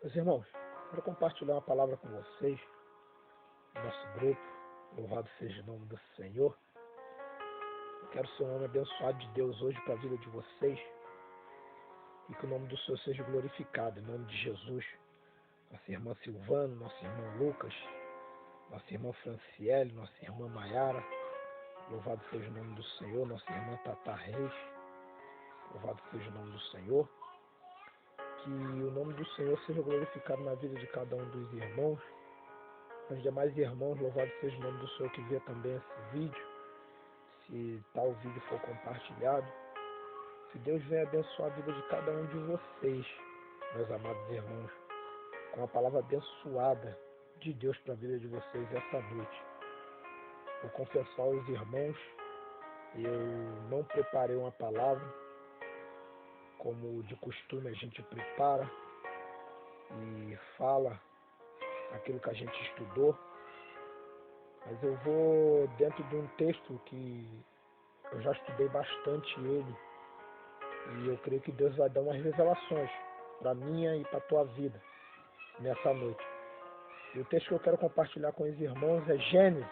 Meus irmãos, quero compartilhar uma palavra com vocês, no nosso grupo. Louvado seja o nome do Senhor. Eu quero ser um homem abençoado de Deus hoje para a vida de vocês e que o nome do Senhor seja glorificado, em nome de Jesus. Nossa irmã Silvana, nosso irmão Lucas, nossa irmã Franciele, nossa irmã Maiara, louvado seja o nome do Senhor. Nossa irmã Tata Reis, louvado seja o nome do Senhor. Que o nome do Senhor seja glorificado na vida de cada um dos irmãos. Os demais irmãos, louvado seja o nome do Senhor que vê também esse vídeo. Se tal vídeo for compartilhado, que Deus venha abençoar a vida de cada um de vocês, meus amados irmãos, com a palavra abençoada de Deus para a vida de vocês essa noite. Vou confessar aos irmãos, eu não preparei uma palavra, como de costume a gente prepara e fala aquilo que a gente estudou, mas eu vou dentro de um texto que eu já estudei bastante ele, e eu creio que Deus vai dar umas revelações para minha e para a tua vida nessa noite. E o texto que eu quero compartilhar com os irmãos é Gênesis,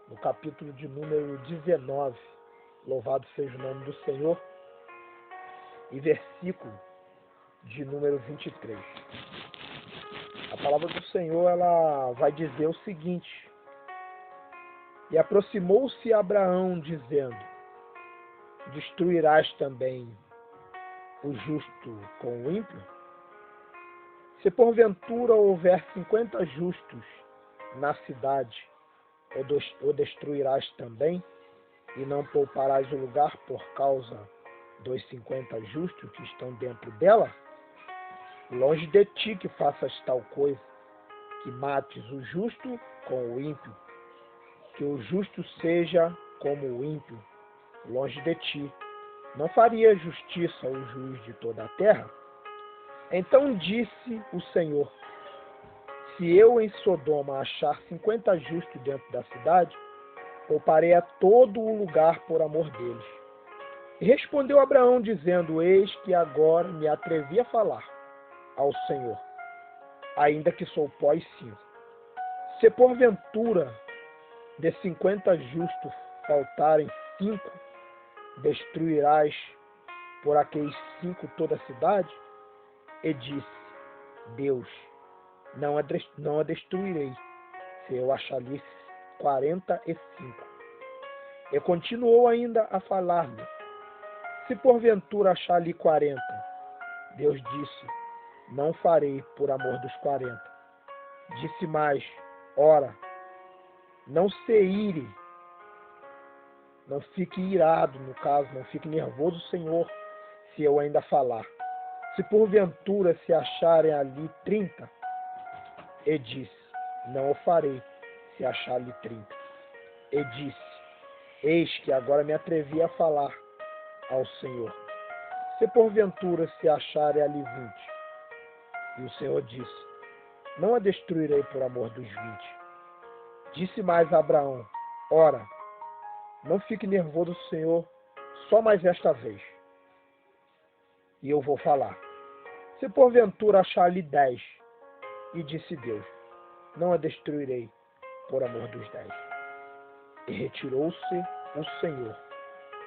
no capítulo de número 19, louvado seja o nome do Senhor, e versículo de número 23. A palavra do Senhor, ela vai dizer o seguinte: e aproximou-se Abraão, dizendo: destruirás também o justo com o ímpio? Se porventura houver 50 justos na cidade, o destruirás também, e não pouparás o lugar por causa dos 50 justos que estão dentro dela? Longe de ti que faças tal coisa, que mates o justo com o ímpio, que o justo seja como o ímpio. Longe de ti, não faria justiça o juiz de toda a terra? Então disse o Senhor: se eu em Sodoma achar 50 justos dentro da cidade, pouparei a todo o lugar por amor deles. E respondeu Abraão, dizendo: eis que agora me atrevi a falar ao Senhor, ainda que sou pó e cinza. Se porventura de 50 justos faltarem 5, destruirás por aqueles 5 toda a cidade? E disse Deus: não a destruirei, se eu achar ali 45. E continuou ainda a falar-lhe: se porventura achar ali 40, Deus disse: não farei por amor dos 40. Disse mais: ora, não se ire, não fique irado, no caso, não fique nervoso, Senhor, se eu ainda falar. Se porventura se acharem ali 30, e disse: não o farei, se achar ali 30. E disse: eis que agora me atrevi a falar ao Senhor. Se porventura se acharem ali 20. E o Senhor disse: não a destruirei por amor dos 20. Disse mais a Abraão: ora, não fique nervoso, Senhor, só mais esta vez, e eu vou falar. Se porventura achar ali 10, e disse Deus: não a destruirei por amor dos 10. E retirou-se o Senhor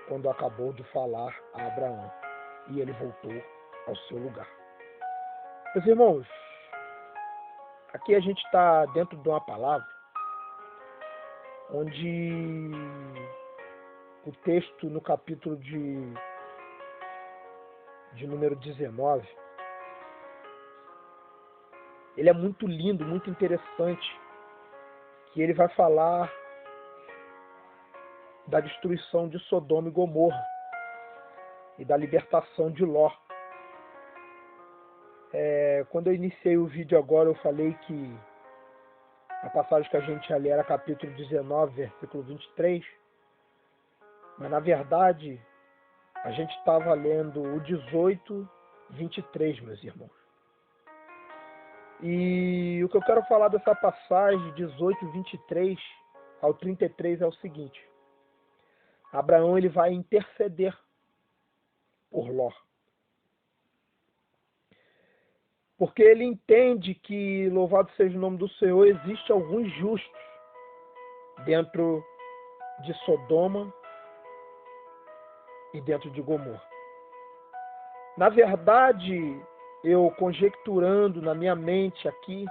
quando acabou de falar a Abraão, e ele voltou ao seu lugar. Meus irmãos, aqui a gente está dentro de uma palavra onde o texto no capítulo de número 19, ele é muito lindo, muito interessante, que ele vai falar da destruição de Sodoma e Gomorra e da libertação de Ló. Quando eu iniciei o vídeo agora, eu falei que a passagem que a gente ia ler era capítulo 19, versículo 23, mas na verdade a gente estava lendo o 18, 23, meus irmãos. E o que eu quero falar dessa passagem, 18, 23 ao 33, é o seguinte: Abraão, ele vai interceder por Ló. Porque ele entende que, louvado seja o nome do Senhor, existe alguns justos dentro de Sodoma e dentro de Gomorra. Na verdade, eu conjecturando na minha mente aqui,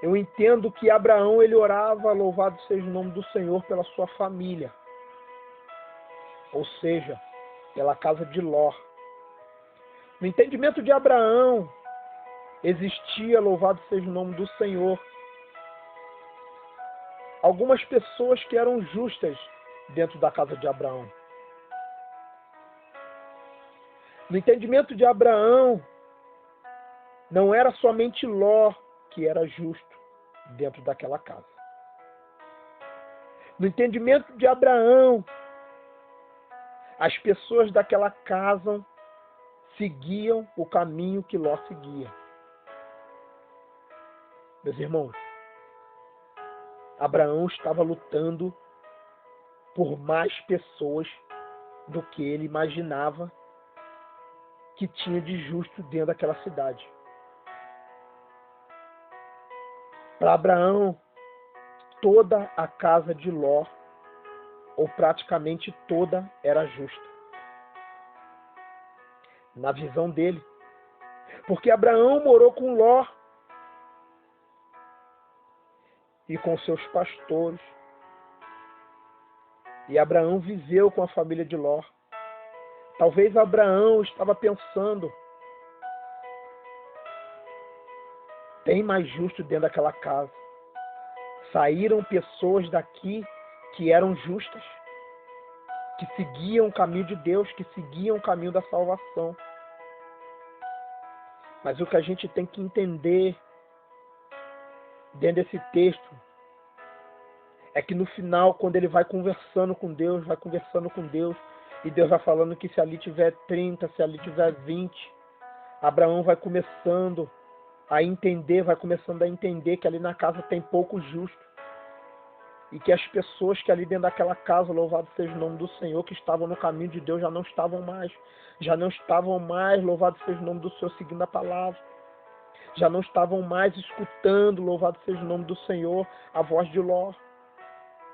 eu entendo que Abraão ele orava, louvado seja o nome do Senhor, pela sua família. Ou seja, pela casa de Ló. No entendimento de Abraão, existia, louvado seja o nome do Senhor, algumas pessoas que eram justas dentro da casa de Abraão. No entendimento de Abraão, não era somente Ló que era justo dentro daquela casa. No entendimento de Abraão, as pessoas daquela casa seguiam o caminho que Ló seguia. Meus irmãos, Abraão estava lutando por mais pessoas do que ele imaginava que tinha de justo dentro daquela cidade. Para Abraão, toda a casa de Ló, ou praticamente toda, era justa. Na visão dele. Porque Abraão morou com Ló e com seus pastores. E Abraão viveu com a família de Ló. Talvez Abraão estava pensando, tem mais justo dentro daquela casa. Saíram pessoas daqui que eram justas, que seguiam o caminho de Deus, que seguiam o caminho da salvação. Mas o que a gente tem que entender dentro desse texto é que no final, quando ele vai conversando com Deus, e Deus vai falando que se ali tiver 30, se ali tiver 20, Abraão vai começando a entender, que ali na casa tem pouco justo. E que as pessoas que ali dentro daquela casa, louvado seja o nome do Senhor, que estavam no caminho de Deus, já não estavam mais, louvado seja o nome do Senhor, seguindo a palavra. Já não estavam mais escutando, louvado seja o nome do Senhor, a voz de Ló.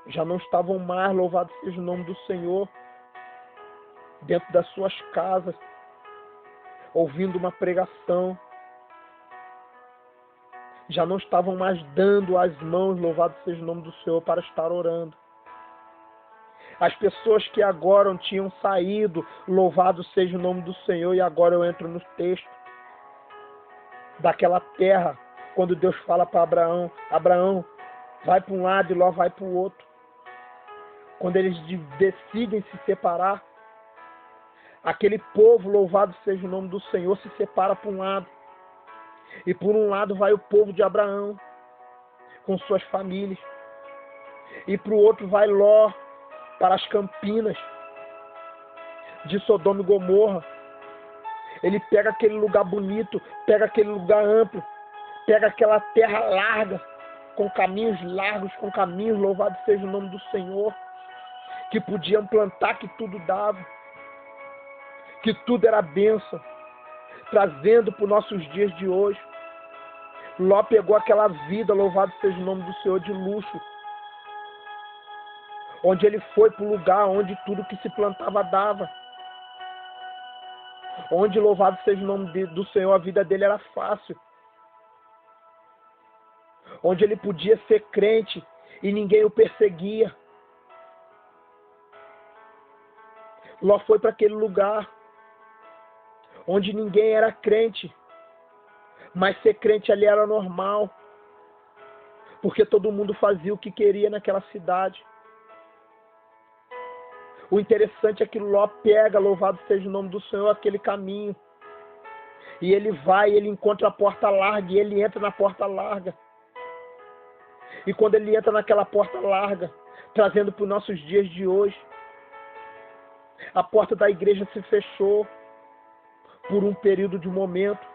Já não estavam mais, louvado seja o nome do Senhor, dentro das suas casas, ouvindo uma pregação. Já não estavam mais dando as mãos, louvado seja o nome do Senhor, para estar orando. As pessoas que agora tinham saído, louvado seja o nome do Senhor, e agora eu entro no texto daquela terra, quando Deus fala para Abraão, Abraão, vai para um lado e Ló vai para o outro. Quando eles decidem se separar, aquele povo, louvado seja o nome do Senhor, se separa para um lado. E por um lado vai o povo de Abraão, com suas famílias. E para o outro vai Ló, para as campinas de Sodoma e Gomorra. Ele pega aquele lugar bonito, pega aquele lugar amplo, pega aquela terra larga, com caminhos largos, com caminhos, louvado seja o nome do Senhor, que podiam plantar, que tudo dava, que tudo era bênção, trazendo para os nossos dias de hoje. Ló pegou aquela vida, louvado seja o nome do Senhor, de luxo, onde ele foi para o lugar onde tudo que se plantava dava, onde, louvado seja o nome do Senhor, a vida dele era fácil, onde ele podia ser crente e ninguém o perseguia. Ló foi para aquele lugar onde ninguém era crente, mas ser crente ali era normal, porque todo mundo fazia o que queria naquela cidade. O interessante é que Ló pega, louvado seja o nome do Senhor, aquele caminho, e ele vai, ele encontra a porta larga, e ele entra na porta larga. E quando ele entra naquela porta larga, trazendo para os nossos dias de hoje, a porta da igreja se fechou por um período de momento.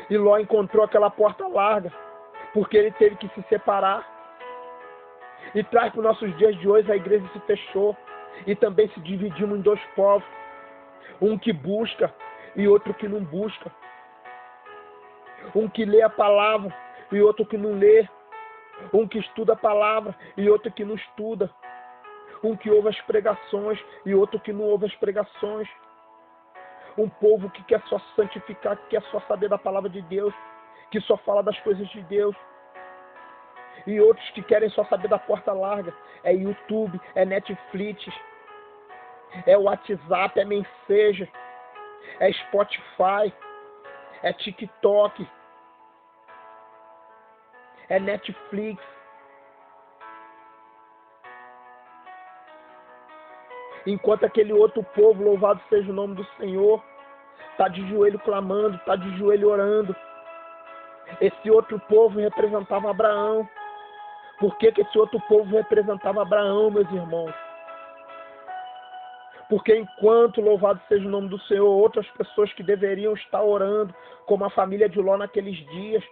E Ló encontrou aquela porta larga, porque ele teve que se separar. E traz para os nossos dias de hoje, a igreja se fechou. E também se dividimos em dois povos. Um que busca e outro que não busca. Um que lê a palavra e outro que não lê. Um que estuda a palavra e outro que não estuda. Um que ouve as pregações e outro que não ouve as pregações. Um povo que quer só se santificar, que quer só saber da palavra de Deus, que só fala das coisas de Deus. E outros que querem só saber da porta larga. É YouTube, é Netflix, é WhatsApp, é Messenger, é Spotify, é TikTok, é Netflix. Enquanto aquele outro povo, louvado seja o nome do Senhor, está de joelho clamando, está de joelho orando. Esse outro povo representava Abraão. Por que esse outro povo representava Abraão, meus irmãos? Porque enquanto, louvado seja o nome do Senhor, outras pessoas que deveriam estar orando, como a família de Ló naqueles dias,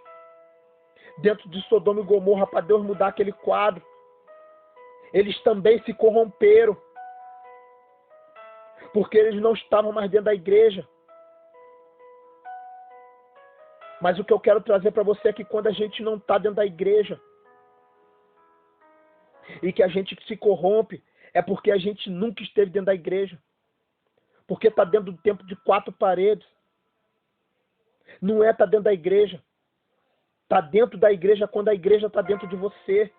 dentro de Sodoma e Gomorra, para Deus mudar aquele quadro, eles também se corromperam, porque eles não estavam mais dentro da igreja. Mas o que eu quero trazer para você é que quando a gente não está dentro da igreja e que a gente se corrompe, é porque a gente nunca esteve dentro da igreja. Porque está dentro do tempo de 4 paredes. Não é estar dentro da igreja. Está dentro da igreja quando a igreja está dentro de você.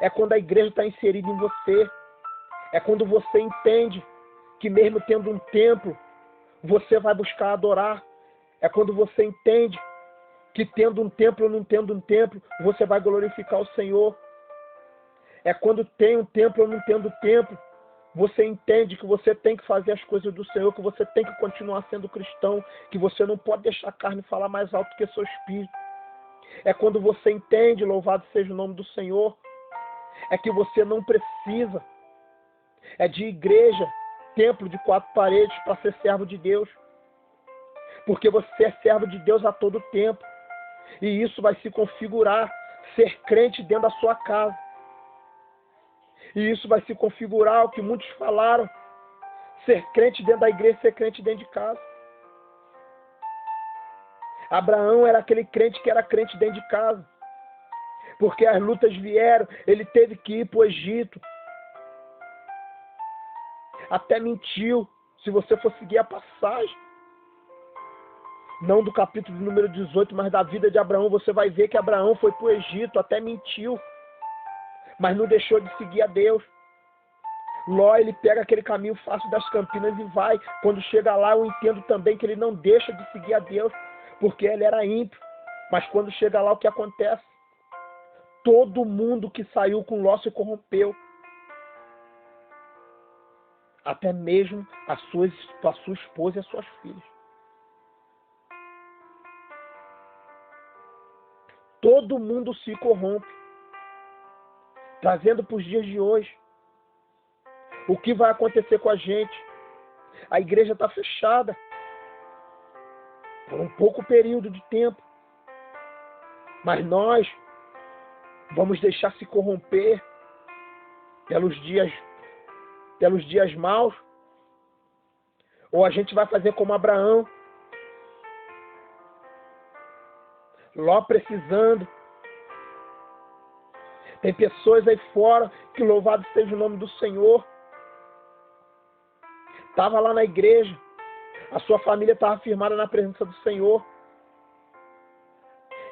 É quando a igreja está inserida em você. É quando você entende que mesmo tendo um templo, você vai buscar adorar. É quando você entende que tendo um templo ou não tendo um templo, você vai glorificar o Senhor. É quando tem um templo ou não tendo templo, você entende que você tem que fazer as coisas do Senhor, que você tem que continuar sendo cristão, que você não pode deixar a carne falar mais alto que seu espírito. É quando você entende, louvado seja o nome do Senhor, é que você não precisa de igreja, templo de 4 paredes para ser servo de Deus. Porque você é servo de Deus a todo tempo. E isso vai se configurar, ser crente dentro da sua casa. E isso vai se configurar o que muitos falaram, ser crente dentro da igreja, ser crente dentro de casa. Abraão era aquele crente que era crente dentro de casa. Porque as lutas vieram, ele teve que ir para o Egito. Até mentiu, se você for seguir a passagem. Não do capítulo número 18, mas da vida de Abraão, você vai ver que Abraão foi para o Egito, até mentiu. Mas não deixou de seguir a Deus. Ló, ele pega aquele caminho fácil das Campinas e vai. Quando chega lá, eu entendo também que ele não deixa de seguir a Deus, porque ele era ímpio. Mas quando chega lá, o que acontece? Todo mundo que saiu com Ló se corrompeu. Até mesmo a sua esposa e as suas filhas. Todo mundo se corrompe. Trazendo para os dias de hoje. O que vai acontecer com a gente? A igreja está fechada. Por um pouco período de tempo. Mas nós vamos deixar se corromper pelos dias maus? Ou a gente vai fazer como Abraão? Ló precisando. Tem pessoas aí fora que louvado seja o nome do Senhor. Estava lá na igreja. A sua família estava firmada na presença do Senhor.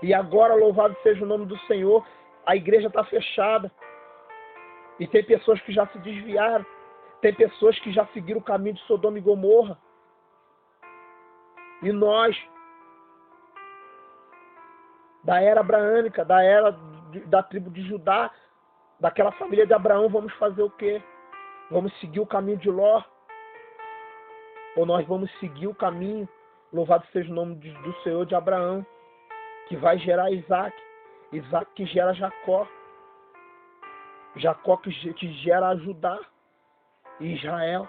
E agora, louvado seja o nome do Senhor, a igreja está fechada. E tem pessoas que já se desviaram. Tem pessoas que já seguiram o caminho de Sodoma e Gomorra. E nós, da era abraâmica, da era da tribo de Judá, daquela família de Abraão, vamos fazer o quê? Vamos seguir o caminho de Ló? Ou nós vamos seguir o caminho, louvado seja o nome do Senhor, de Abraão, que vai gerar Isaac, Isaac que gera Jacó, Jacó que gera Judá e Israel,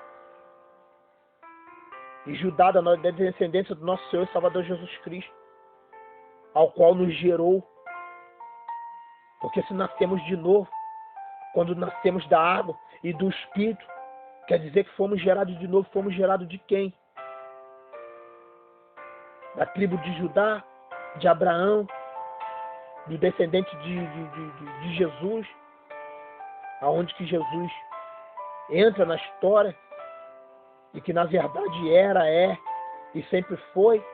e Judá da descendência do nosso Senhor e Salvador Jesus Cristo, ao qual nos gerou. Porque se nascemos de novo, quando nascemos da água e do Espírito, quer dizer que fomos gerados de novo. Fomos gerados de quem? Da tribo de Judá, de Abraão, do descendente de Jesus, aonde que Jesus entra na história e que na verdade é e sempre foi,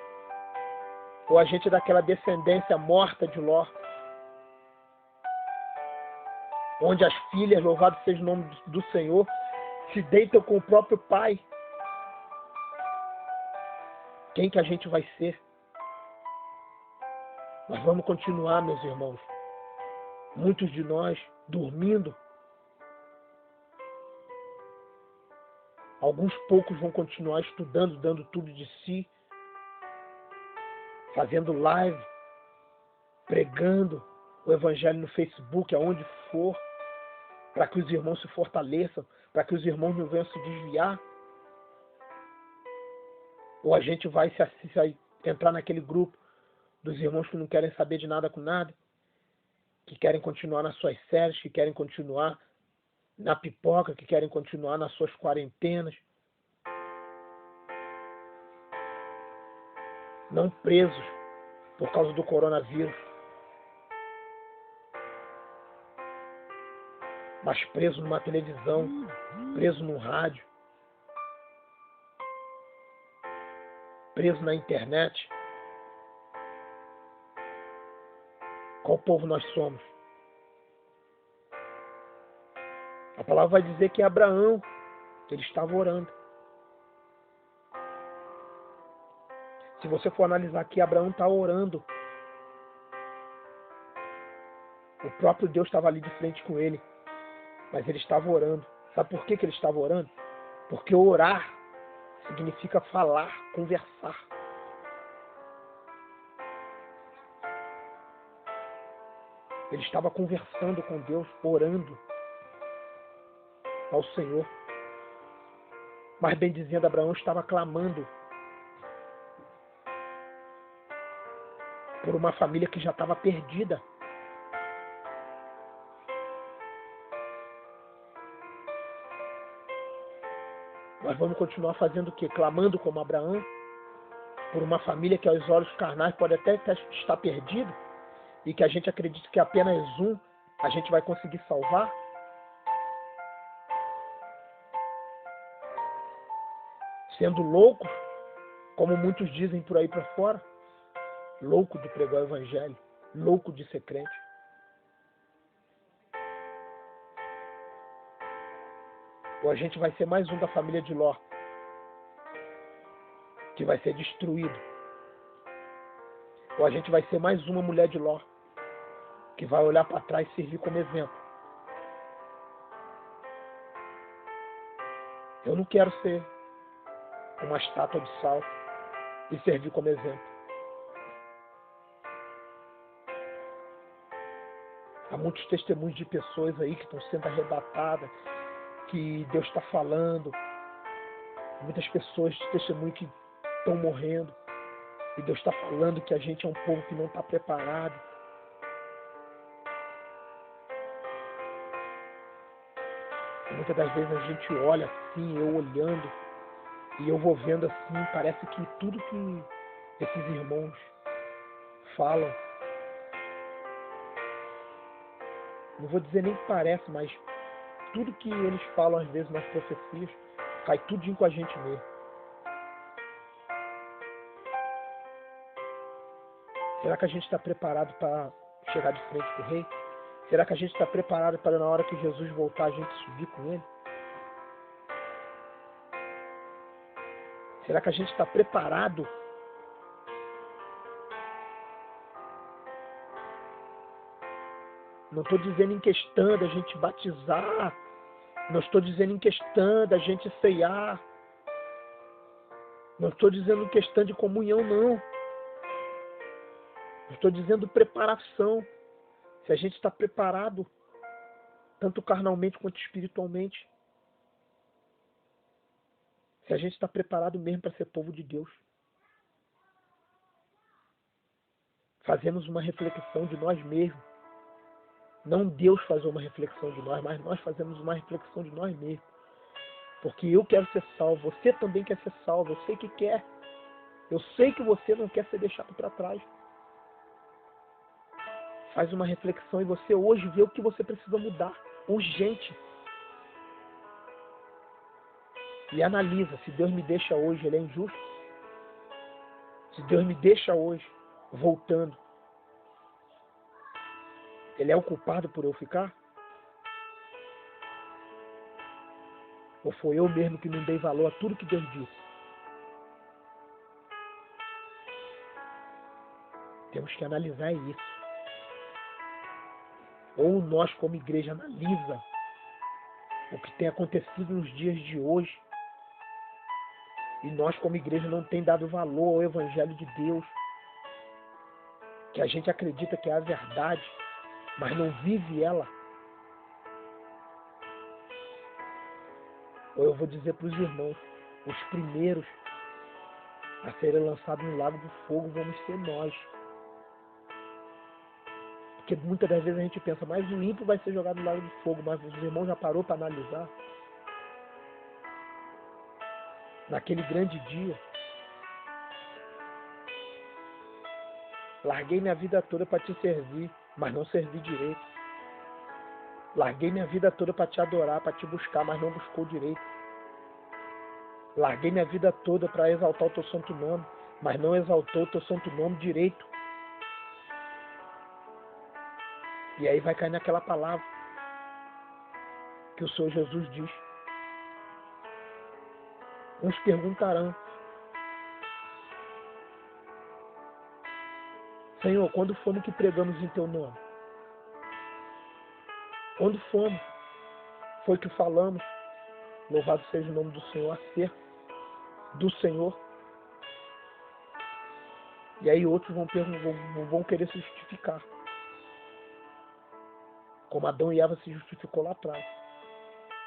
ou a gente é daquela descendência morta de Ló, onde as filhas, louvado seja o nome do Senhor, se deitam com o próprio pai. Quem que a gente vai ser? Nós vamos continuar, meus irmãos, muitos de nós dormindo. Alguns poucos vão continuar estudando, dando tudo de si, fazendo live, pregando o Evangelho no Facebook, aonde for, para que os irmãos se fortaleçam, para que os irmãos não venham se desviar. Ou a gente vai entrar naquele grupo dos irmãos que não querem saber de nada com nada, que querem continuar nas suas séries, que querem continuar na pipoca, que querem continuar nas suas quarentenas, não presos por causa do coronavírus, mas presos numa televisão, presos num rádio, presos na internet. Qual povo nós somos? A palavra vai dizer que Abraão, ele estava orando. Se você for analisar aqui, Abraão está orando. O próprio Deus estava ali de frente com ele, mas ele estava orando. Sabe por que ele estava orando? Porque orar significa falar, conversar. Ele estava conversando com Deus, orando ao Senhor. Mas bem dizendo, Abraão estava clamando por uma família que já estava perdida. Nós vamos continuar fazendo o quê? Clamando como Abraão por uma família que aos olhos carnais pode até estar perdida e que a gente acredita que apenas um a gente vai conseguir salvar. Sendo loucos, como muitos dizem por aí para fora, louco de pregar o Evangelho, louco de ser crente. Ou a gente vai ser mais um da família de Ló, que vai ser destruído. Ou a gente vai ser mais uma mulher de Ló, que vai olhar para trás e servir como exemplo. Eu não quero ser uma estátua de sal e servir como exemplo. Há muitos testemunhos de pessoas aí que estão sendo arrebatadas, que Deus está falando. Muitas pessoas testemunham que estão morrendo. E Deus está falando que a gente é um povo que não está preparado. E muitas das vezes a gente olha assim, eu olhando, e eu vou vendo assim, parece que tudo que esses irmãos falam, não vou dizer nem que parece, mas tudo que eles falam às vezes nas profecias, cai tudinho com a gente mesmo. Será que a gente está preparado para chegar de frente com o rei? Será que a gente está preparado para na hora que Jesus voltar a gente subir com ele? Será que a gente está preparado? Não estou dizendo em questão da gente batizar. Não estou dizendo em questão da gente ceiar. Não estou dizendo em questão de comunhão, não. Estou dizendo preparação. Se a gente está preparado, tanto carnalmente quanto espiritualmente. Se a gente está preparado mesmo para ser povo de Deus. Fazemos uma reflexão de nós mesmos. Não Deus fazer uma reflexão de nós, mas nós fazemos uma reflexão de nós mesmos. Porque eu quero ser salvo, você também quer ser salvo, eu sei que quer. Eu sei que você não quer ser deixado para trás. Faz uma reflexão e você hoje vê o que você precisa mudar, urgente. E analisa, se Deus me deixa hoje, Ele é injusto? Se Deus me deixa hoje, voltando, Ele é o culpado por eu ficar? Ou foi eu mesmo que não dei valor a tudo que Deus disse? Temos que analisar isso. Ou nós, como igreja, analisa o que tem acontecido nos dias de hoje. E nós, como igreja, não tem dado valor ao Evangelho de Deus. Que a gente acredita que é a verdade, mas não vive ela. Ou eu vou dizer para os irmãos, os primeiros a serem lançados no lago do fogo vamos ser nós. Porque muitas das vezes a gente pensa, mas o ímpio vai ser jogado no lago do fogo, mas os irmãos já parou para analisar? Naquele grande dia, larguei minha vida toda para te servir, mas não servi direito. Larguei minha vida toda para te adorar, para te buscar, mas não buscou direito. Larguei minha vida toda para exaltar o teu santo nome, mas não exaltou o teu santo nome direito. E aí vai cair naquela palavra que o Senhor Jesus diz. Uns perguntarão, Senhor, quando fomos que pregamos em teu nome? Quando fomos? Foi que falamos, louvado seja o nome do Senhor, acerca do Senhor. E aí outros vão querer se justificar. Como Adão e Eva se justificou lá atrás.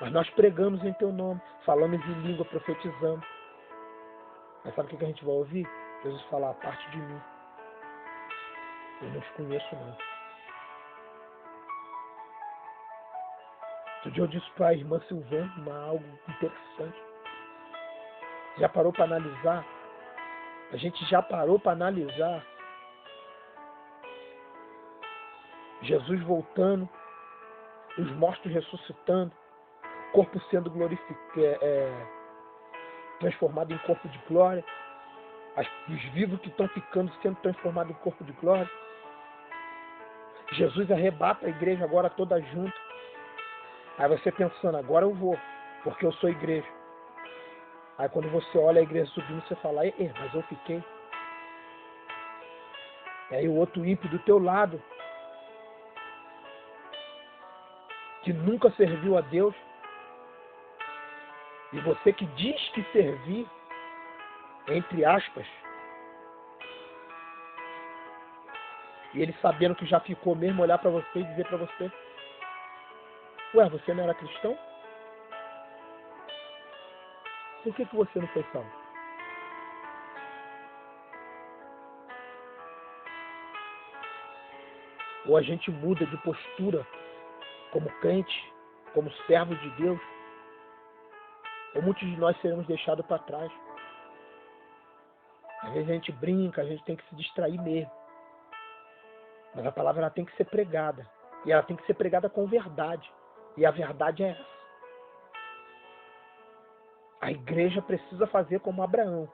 Mas nós pregamos em teu nome, falamos em língua, profetizamos. Mas sabe o que a gente vai ouvir? Jesus falar, a parte de mim. Eu não te conheço não. Outro dia eu disse para a irmã Silvana algo interessante. Já parou para analisar? A gente já parou para analisar Jesus voltando, os mortos ressuscitando, corpo sendo glorificado, transformado em corpo de glória, os vivos que estão ficando sendo transformados em corpo de glória. Jesus arrebata a igreja agora toda junta. Aí você pensando, agora eu vou, porque eu sou igreja. Aí quando você olha a igreja subindo, você fala, mas eu fiquei. E aí o outro ímpio do teu lado, que nunca serviu a Deus, e você que diz que servir, entre aspas, e ele sabendo que já ficou mesmo, olhar para você e dizer para você, ué, você não era cristão? Por que você não foi salvo? Ou a gente muda de postura como crente, como servo de Deus, ou muitos de nós seremos deixados para trás. Às vezes a gente brinca, a gente tem que se distrair mesmo. Mas a palavra ela tem que ser pregada. E ela tem que ser pregada com verdade. E a verdade é essa. A igreja precisa fazer como Abraão.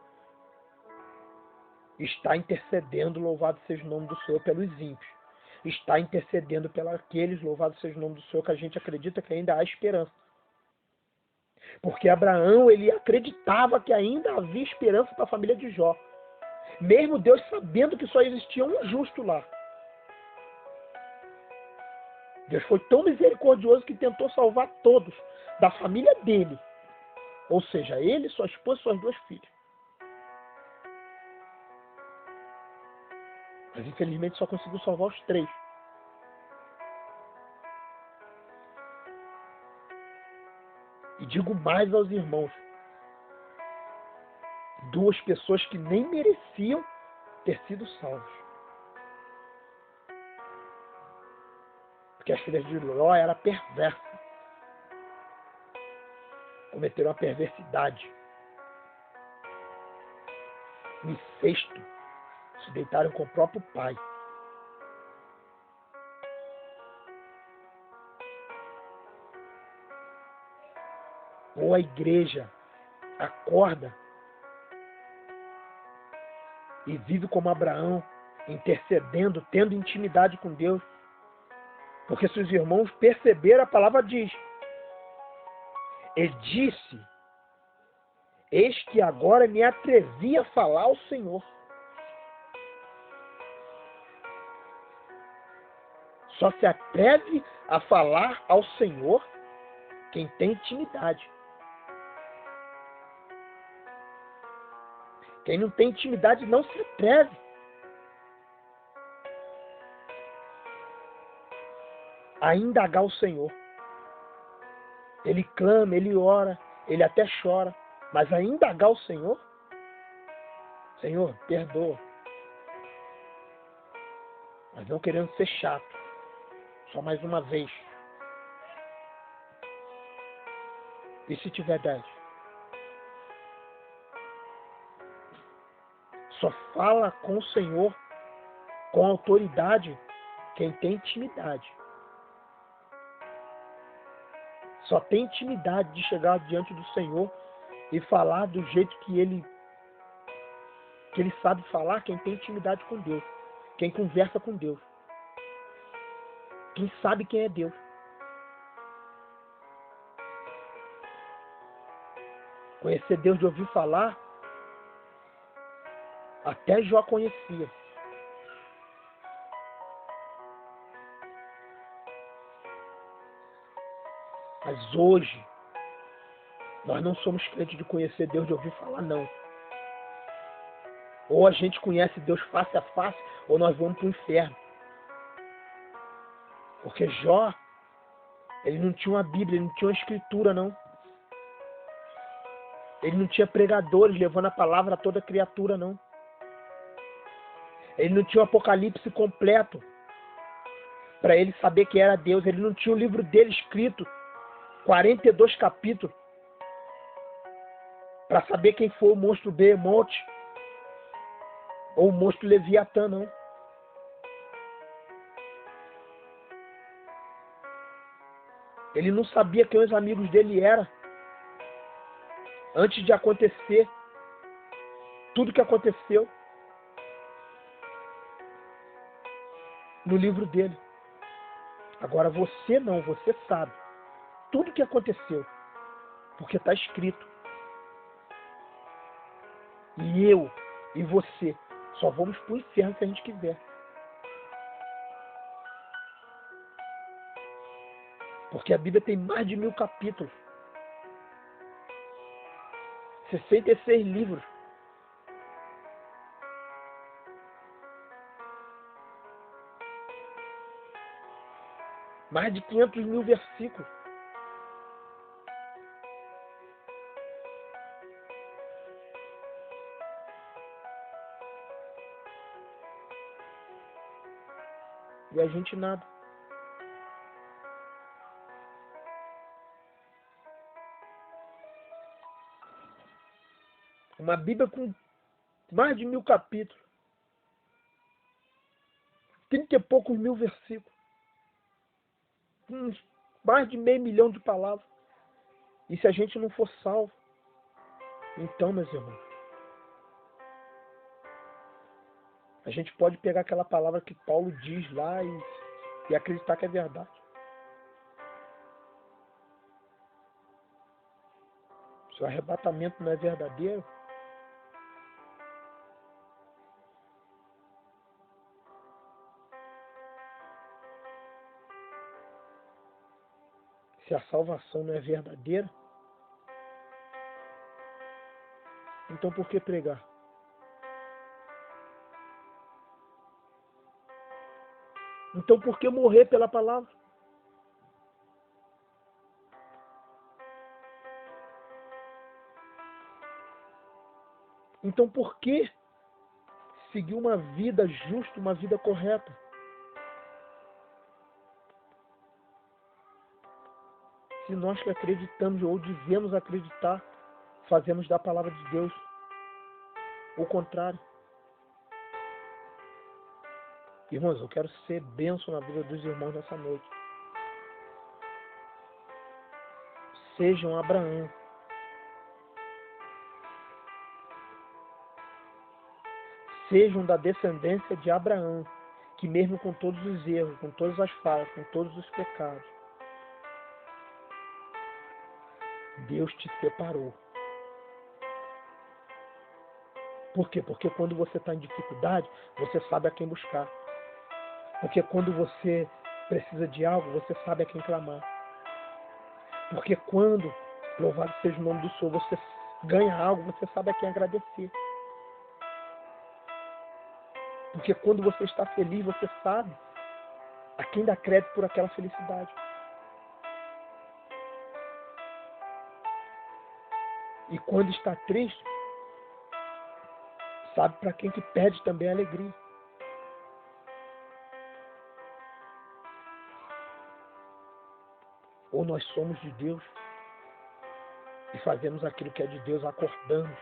Está intercedendo, louvado seja o nome do Senhor, pelos ímpios. Está intercedendo pelos aqueles, louvado seja o nome do Senhor, que a gente acredita que ainda há esperança. Porque Abraão, ele acreditava que ainda havia esperança para a família de Jó. Mesmo Deus sabendo que só existia um justo lá. Deus foi tão misericordioso que tentou salvar todos da família dele. Ou seja, ele, sua esposa e suas duas filhas. Mas infelizmente só conseguiu salvar os 3. E digo mais aos irmãos. 2 pessoas que nem mereciam ter sido salvos. Porque que as filhas de Ló eram perversas. Cometeram a perversidade. Um incesto. Se deitaram com o próprio pai. Ou a igreja acorda e vive como Abraão, intercedendo, tendo intimidade com Deus. Porque se os irmãos perceberam, a palavra diz: e disse, eis que agora me atrevi a falar ao Senhor. Só se atreve a falar ao Senhor quem tem intimidade. Quem não tem intimidade não se atreve. A indagar o Senhor. Ele clama, ele ora, ele até chora. Mas a indagar o Senhor, Senhor, perdoa. Mas não querendo ser chato. Só mais uma vez. E se tiver 10? Só fala com o Senhor, com autoridade, quem tem intimidade. Só tem intimidade de chegar diante do Senhor e falar do jeito que ele sabe falar, quem tem intimidade com Deus. Quem conversa com Deus. Quem sabe quem é Deus. Conhecer Deus de ouvir falar, até Jó conhecia. Mas hoje, nós não somos crentes de conhecer Deus de ouvir falar, não. Ou a gente conhece Deus face a face, ou nós vamos para o inferno. Porque Jó, ele não tinha uma Bíblia, ele não tinha uma escritura, não. Ele não tinha pregadores levando a palavra a toda criatura, não. Ele não tinha o Apocalipse completo para ele saber que era Deus. Ele não tinha o livro dele escrito, 42 capítulos, para saber quem foi o monstro Behemoth ou o monstro Leviatã, não. Ele não sabia quem os amigos dele eram. Antes de acontecer tudo que aconteceu no livro dele. Agora você não, você sabe tudo que aconteceu, porque está escrito. E eu e você só vamos para o inferno se a gente quiser. Porque a Bíblia tem mais de 1000 capítulos. 66 livros. Mais de 500 mil versículos. E a gente nada. Uma Bíblia com mais de 1000 capítulos. 30 e poucos mil versículos. Mais de 500 mil de palavras. E se a gente não for salvo? Então, meus irmãos, a gente pode pegar aquela palavra que Paulo diz lá e acreditar que é verdade. Se o arrebatamento não é verdadeiro, se a salvação não é verdadeira, então por que pregar? Então por que morrer pela palavra? Então por que seguir uma vida justa, uma vida correta? se nós que acreditamos ou dizemos acreditar, fazemos da palavra de Deus o contrário? Irmãos, eu quero ser bênção na vida dos irmãos nessa noite. Sejam Abraão. Sejam da descendência de Abraão, que mesmo com todos os erros, com todas as falhas, com todos os pecados, Deus te separou. Por quê? Porque quando você está em dificuldade, você sabe a quem buscar. Porque quando você precisa de algo, você sabe a quem clamar. Porque quando, louvado seja o nome do Senhor, você ganha algo, você sabe a quem agradecer. Porque quando você está feliz, você sabe a quem dá crédito por aquela felicidade. E quando está triste, sabe para quem que pede também a alegria. Ou nós somos de Deus e fazemos aquilo que é de Deus, acordamos.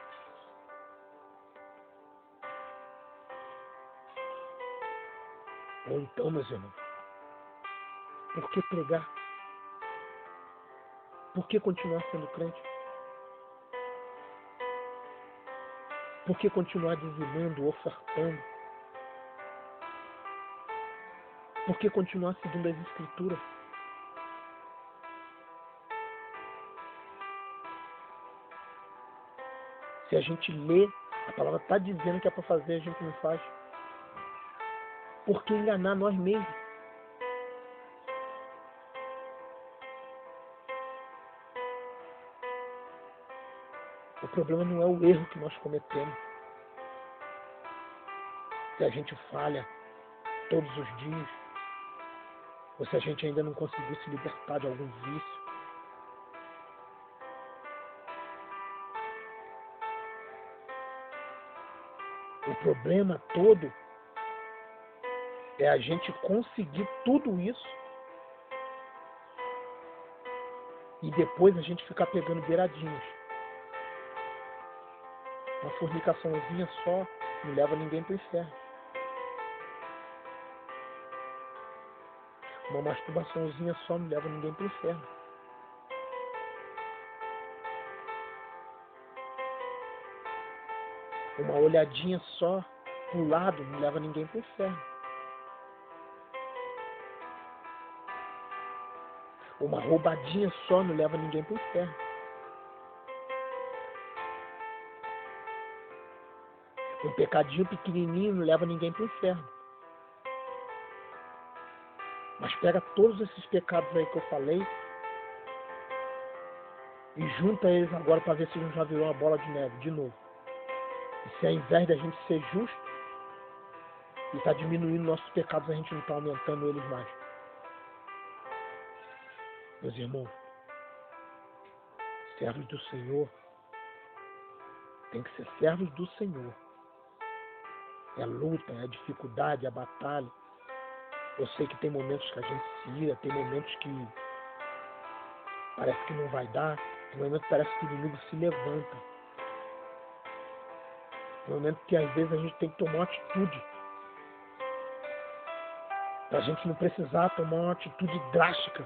Ou então, meus irmãos, por que pregar? Por que continuar sendo crente? Por que continuar dizimando, ofertando? Por que continuar seguindo as Escrituras? Se a gente lê, a palavra está dizendo que é para fazer, a gente não faz. Por que enganar nós mesmos? O problema não é o erro que nós cometemos. Se a gente falha todos os dias, ou se a gente ainda não conseguiu se libertar de algum vício. O problema todo é a gente conseguir tudo isso e depois a gente ficar pegando beiradinhos. Uma fornicaçãozinha só não leva ninguém para o inferno. Uma masturbaçãozinha só não leva ninguém para o inferno. Uma olhadinha só pro lado não leva ninguém para o inferno. Uma roubadinha só não leva ninguém para o inferno. Um pecadinho pequenininho não leva ninguém para o inferno. Mas pega todos esses pecados aí que eu falei e junta eles agora para ver se não já virou uma bola de neve de novo. E se ao invés da gente ser justo e está diminuindo nossos pecados, a gente não está aumentando eles mais. Meus irmãos, servos do Senhor tem que ser servos do Senhor. É a luta, é a dificuldade, é a batalha. Eu sei que tem momentos que a gente se ira, tem momentos que parece que não vai dar, tem momentos que parece que o inimigo se levanta. Tem momentos que às vezes a gente tem que tomar uma atitude. Para a gente não precisar tomar uma atitude drástica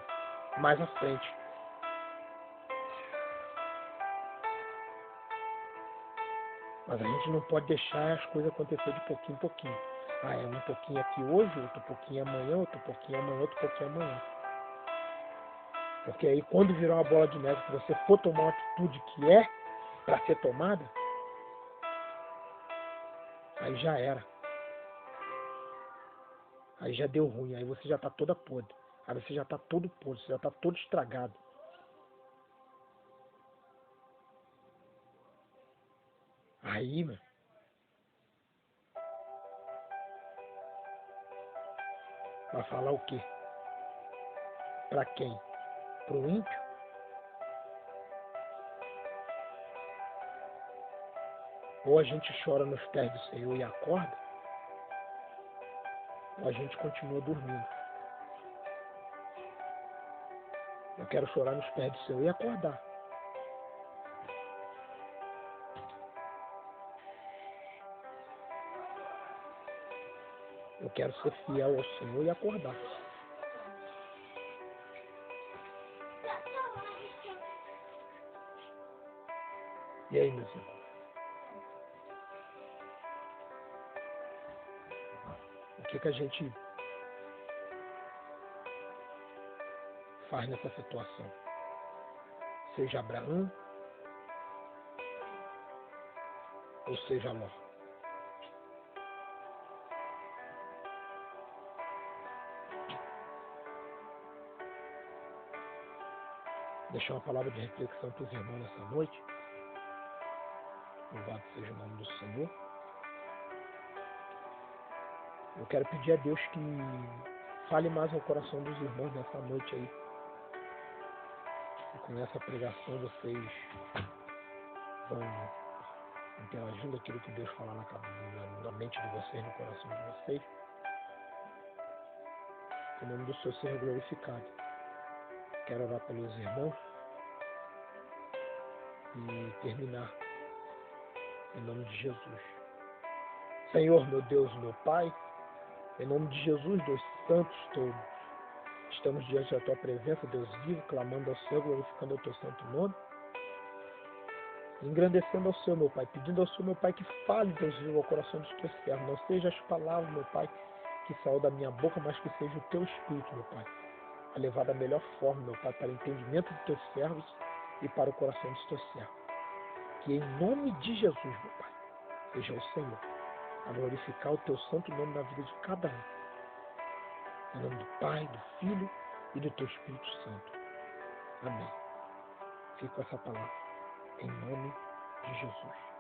mais à frente. Mas a gente não pode deixar as coisas acontecer de pouquinho em pouquinho. Ah, é um pouquinho aqui hoje, outro pouquinho amanhã, outro pouquinho amanhã, outro pouquinho amanhã. Porque aí quando virar uma bola de neve, se você for tomar uma atitude que é para ser tomada, aí já era. Aí já deu ruim, aí você já está toda podre. Aí você já está todo podre, você já está todo estragado. Aí, mano, vai falar o quê? Para quem? Pro ímpio? Ou a gente chora nos pés do Senhor e acorda, ou a gente continua dormindo. Eu quero chorar nos pés do Senhor e acordar. Eu quero ser fiel ao Senhor e acordar. E aí, meus irmãos? O que a gente faz nessa situação? Seja Abraão ou seja Ló. Deixar uma palavra de reflexão para os irmãos nessa noite. Louvado seja o nome do Senhor. Eu quero pedir a Deus que fale mais ao coração dos irmãos nessa noite aí. E com essa pregação vocês vão interagindo aquilo que Deus falar na mente de vocês, no coração de vocês. Que o nome do Senhor seja glorificado. Quero orar pelos irmãos e terminar em nome de Jesus. Senhor, meu Deus, meu Pai, em nome de Jesus, dos santos todos, estamos diante da Tua presença, Deus vivo, clamando ao Senhor, glorificando o Teu santo nome, engrandecendo ao Senhor, meu Pai, pedindo ao Senhor, meu Pai, que fale, Deus vivo, ao coração dos Teus servos, não seja as palavras, meu Pai, que saiu da minha boca, mas que seja o Teu Espírito, meu Pai, a levar da melhor forma, meu Pai, para o entendimento dos Teus servos e para o coração dos Teus servos. Que em nome de Jesus, meu Pai, seja o Senhor a glorificar o Teu santo nome na vida de cada um. Em nome do Pai, do Filho e do Teu Espírito Santo. Amém. Fico com essa palavra. Em nome de Jesus.